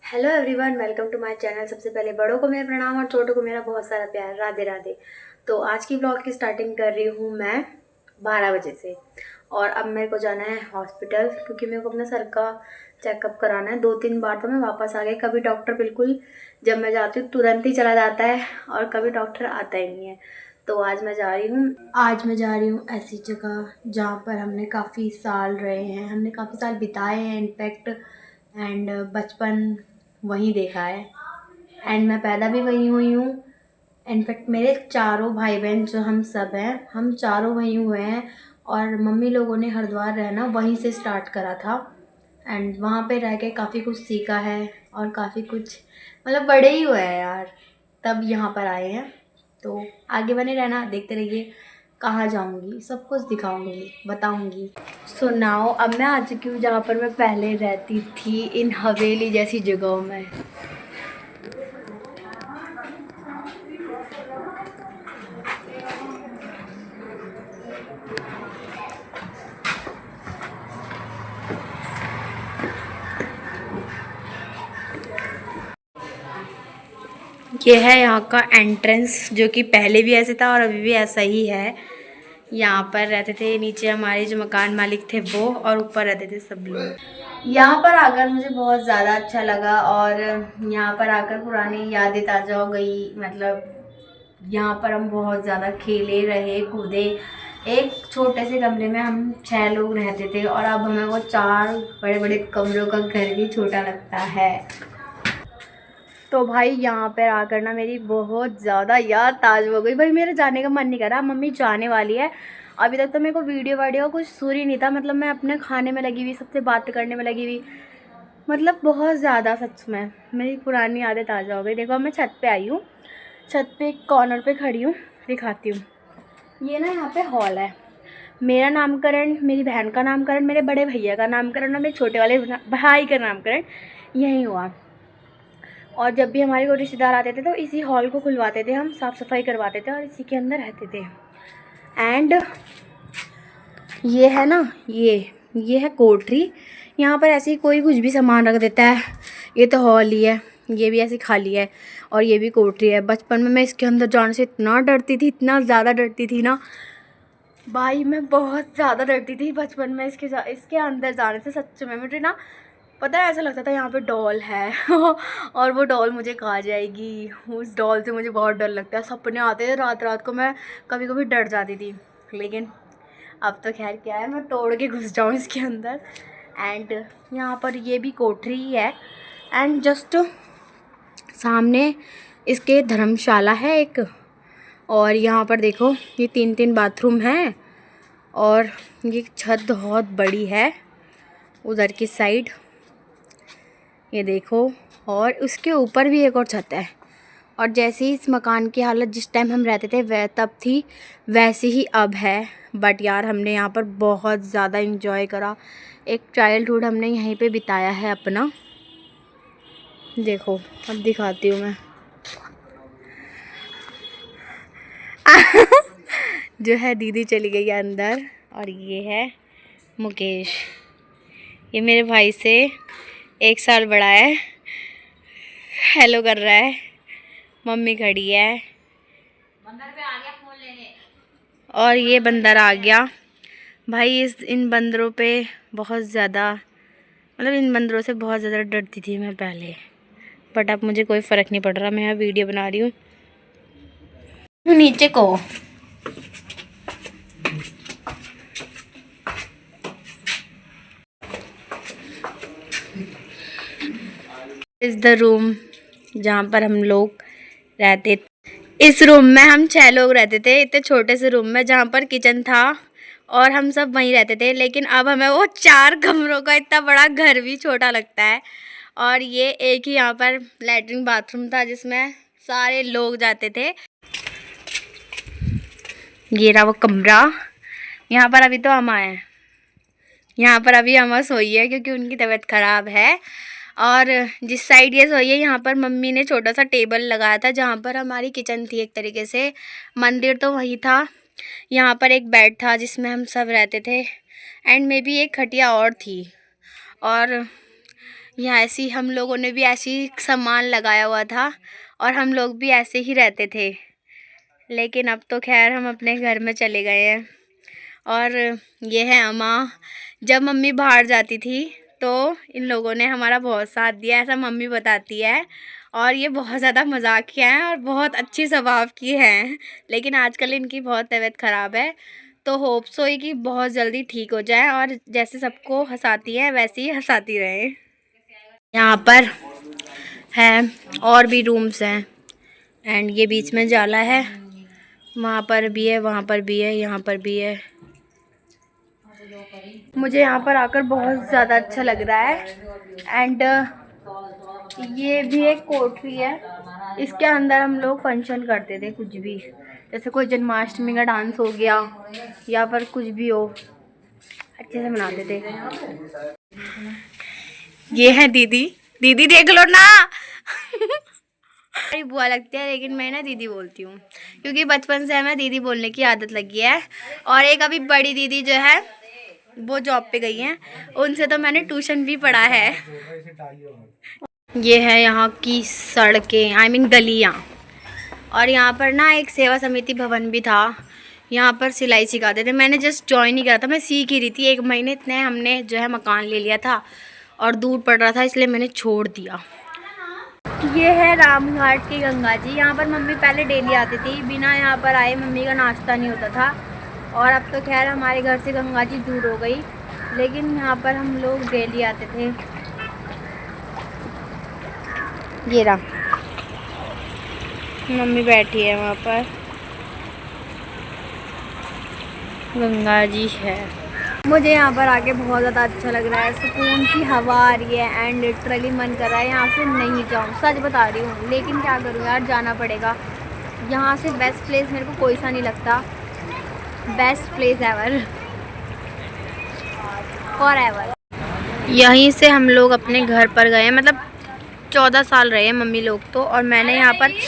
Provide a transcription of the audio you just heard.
Hello everyone, welcome to my channel. सबसे पहले बड़ों को मेरा प्रणाम और छोटों को मेरा बहुत सारा प्यार। राधे राधे। तो आज की ब्लॉग की स्टार्टिंग कर रही हूँ मैं 12 बजे से। और अब मेरे को जाना है हॉस्पिटल क्योंकि मेरे को अपने सर का चेकअप कराना है। 2-3 बार तो मैं वापस आ गई। कभी डॉक्टर बिल्कुल जब मैं जाती हूँ तुरंत ही चला जाता है और कभी डॉक्टर आता ही नहीं है। तो आज मैं जा रही हूँ ऐसी जगह जहाँ पर हमने काफ़ी साल रहे हैं, हमने काफ़ी साल बिताए हैं इनफैक्ट। एंड बचपन वहीं देखा है एंड मैं पैदा भी वहीं हुई हूँ। इनफैक्ट मेरे चारों भाई बहन जो हम सब हैं, हम चारों वहीं हुए हैं। और मम्मी लोगों ने हरिद्वार रहना वहीं से स्टार्ट करा था एंड वहाँ पे रह के काफ़ी कुछ सीखा है और काफ़ी कुछ मतलब बड़े ही हुए हैं यार, तब यहाँ पर आए हैं। तो आगे बने रहना, देखते रहिए कहाँ जाऊँगी, सब कुछ दिखाऊँगी, बताऊँगी। सो नाउ अब मैं आ चुकी हूँ जहाँ पर मैं पहले रहती थी, इन हवेली जैसी जगहों में। ये है यहाँ का एंट्रेंस, जो कि पहले भी ऐसे था और अभी भी ऐसा ही है। यहाँ पर रहते थे, नीचे हमारे जो मकान मालिक थे वो, और ऊपर रहते थे सब लोग। यहाँ पर आकर मुझे बहुत ज़्यादा अच्छा लगा और यहाँ पर आकर पुरानी यादें ताज़ा हो गई। मतलब यहाँ पर हम बहुत ज़्यादा खेले रहे कूदे। एक छोटे से कमरे में हम 6 लोग रहते थे और अब हमें वो 4 बड़े बड़े कमरों का घर भी छोटा लगता है। तो भाई यहाँ पर आकर ना मेरी बहुत ज़्यादा याद ताज़ा हो गई। भाई मेरा जाने का मन नहीं कर रहा, मम्मी जाने वाली है। अभी तक तो मेरे को वीडियो कुछ सुर ही नहीं था। मतलब मैं अपने खाने में लगी हुई, सबसे बात करने में लगी हुई, मतलब बहुत ज़्यादा सच में मेरी पुरानी यादें ताज़ा हो गई। देखो मैं छत पे आई हूँ, छत पे एक कॉर्नर पे खड़ी हूँ, दिखाती हूँ। ये ना यहाँ पे हॉल है। मेरा नामकरण, मेरी बहन का नामकरण, मेरे बड़े भैया का नामकरण और मेरे छोटे वाले भाई का नामकरण यहीं हुआ। और जब भी हमारे कोई रिश्तेदार आते थे तो इसी हॉल को खुलवाते थे, हम साफ़ सफाई करवाते थे और इसी के अंदर रहते थे। एंड ये है ना, ये है कोठरी। यहाँ पर ऐसे ही कोई कुछ भी सामान रख देता है। ये तो हॉल ही है, ये भी ऐसे खाली है और ये भी कोठरी है। बचपन में मैं इसके अंदर जाने से इतना डरती थी, इतना ज़्यादा डरती थी ना भाई, मैं बहुत ज़्यादा डरती थी बचपन में इसके अंदर जाने से। सच में मुझे ना पता है, ऐसा लगता था यहाँ पे डॉल है और वो डॉल मुझे खा जाएगी। उस डॉल से मुझे बहुत डर लगता है। सपने आते थे रात रात को, मैं कभी कभी डर जाती थी। लेकिन अब तो खैर क्या है, मैं तोड़ के घुस जाऊँ इसके अंदर। एंड यहाँ पर ये भी कोठरी ही है एंड जस्ट सामने इसके धर्मशाला है एक। और यहाँ पर देखो ये 3-3 बाथरूम हैं और ये छत बहुत बड़ी है उधर की साइड, ये देखो। और उसके ऊपर भी एक और छत है। और जैसे ही इस मकान की हालत जिस टाइम हम रहते थे वह तब थी, वैसे ही अब है। बट यार हमने यहाँ पर बहुत ज़्यादा इंजॉय करा। एक चाइल्डहुड हमने यहीं पे बिताया है अपना। देखो अब दिखाती हूँ मैं जो है दीदी चली गई है अंदर। और ये है मुकेश, ये मेरे भाई से 1 साल बड़ा है। हेलो कर रहा है। मम्मी खड़ी है बंदर पे आ गया फोन लेने, और ये बंदर आ गया। भाई इन बंदरों पे बहुत ज़्यादा, मतलब इन बंदरों से बहुत ज़्यादा डरती थी मैं पहले। बट अब मुझे कोई फ़र्क नहीं पड़ रहा। मैं यहाँ वीडियो बना रही हूँ। नीचे को इस द रूम जहाँ पर हम लोग रहते थे। इस रूम में हम 6 लोग रहते थे, इतने छोटे से रूम में जहाँ पर किचन था और हम सब वहीं रहते थे। लेकिन अब हमें वो 4 कमरों का इतना बड़ा घर भी छोटा लगता है। और ये एक ही यहाँ पर लैट्रिन बाथरूम था जिसमें सारे लोग जाते थे। ये रहा वो कमरा। यहाँ पर अभी तो अम्मा है, यहाँ पर अभी अम्मा सोई है क्योंकि उनकी तबीयत ख़राब है। और जिस साइड ये सोई है यहाँ पर मम्मी ने छोटा सा टेबल लगाया था जहाँ पर हमारी किचन थी एक तरीके से। मंदिर तो वही था। यहाँ पर एक बेड था जिसमें हम सब रहते थे एंड मे बी एक खटिया और थी। और यहाँ ऐसे ही हम लोगों ने भी ऐसे ही सामान लगाया हुआ था और हम लोग भी ऐसे ही रहते थे, लेकिन अब तो खैर हम अपने घर में चले गए हैं। और ये है अम्मा। जब मम्मी बाहर जाती थी तो इन लोगों ने हमारा बहुत साथ दिया, ऐसा मम्मी बताती है। और ये बहुत ज़्यादा मजाकिया हैं और बहुत अच्छी स्वभाव की हैं, लेकिन आजकल इनकी बहुत तबीयत ख़राब है, तो होप सो ही कि बहुत जल्दी ठीक हो जाए और जैसे सबको हंसाती है वैसे ही हंसाती रहे। यहाँ पर है और भी रूम्स हैं एंड ये बीच में जाला है, वहाँ पर भी है, वहाँ पर भी है, यहाँ पर भी है। मुझे यहाँ पर आकर बहुत ज़्यादा अच्छा लग रहा है। एंड ये भी एक कोठरी है, इसके अंदर हम लोग फंक्शन करते थे, कुछ भी, जैसे कोई जन्माष्टमी का डांस हो गया या फिर कुछ भी हो, अच्छे से मनाते थे। ये है दीदी, दीदी देख लो ना। मेरी बुआ लगती है लेकिन मैं ना दीदी बोलती हूँ, क्योंकि बचपन से हमें दीदी बोलने की आदत लगी है। और एक अभी बड़ी दीदी जो है वो जॉब पे गई हैं, उनसे तो मैंने ट्यूशन भी पढ़ा है। ये है यहाँ की सड़कें, आई मीन गलियाँ। और यहाँ पर ना एक सेवा समिति भवन भी था, यहाँ पर सिलाई सिखाते थे। मैंने जस्ट ज्वाइन ही करा था, मैं सीख ही रही थी, 1 महीने इतने हमने जो है मकान ले लिया था और दूर पड़ रहा था इसलिए मैंने छोड़ दिया। ये है रामघाट की गंगा जी, यहाँ पर मम्मी पहले डेली आती थी, बिना यहाँ पर आए मम्मी का नाश्ता नहीं होता था। और अब तो खैर हमारे घर से गंगा जी दूर हो गई, लेकिन यहाँ पर हम लोग डेली आते थे। ये रहा मम्मी बैठी है वहाँ पर, गंगा जी है। मुझे यहाँ पर आके बहुत ज़्यादा अच्छा लग रहा है, सुकून सी हवा आ रही है एंड लिटरली मन कर रहा है यहाँ से नहीं जाऊँ, सच बता रही हूँ, लेकिन क्या करूँ यार, जाना पड़ेगा। यहाँ से बेस्ट प्लेस मेरे को कोई सा नहीं लगता, best place ever, for ever. यहीं से हम लोग अपने घर पर गए, मतलब 14 साल रहे हैं मम्मी लोग तो, और मैंने यहाँ पर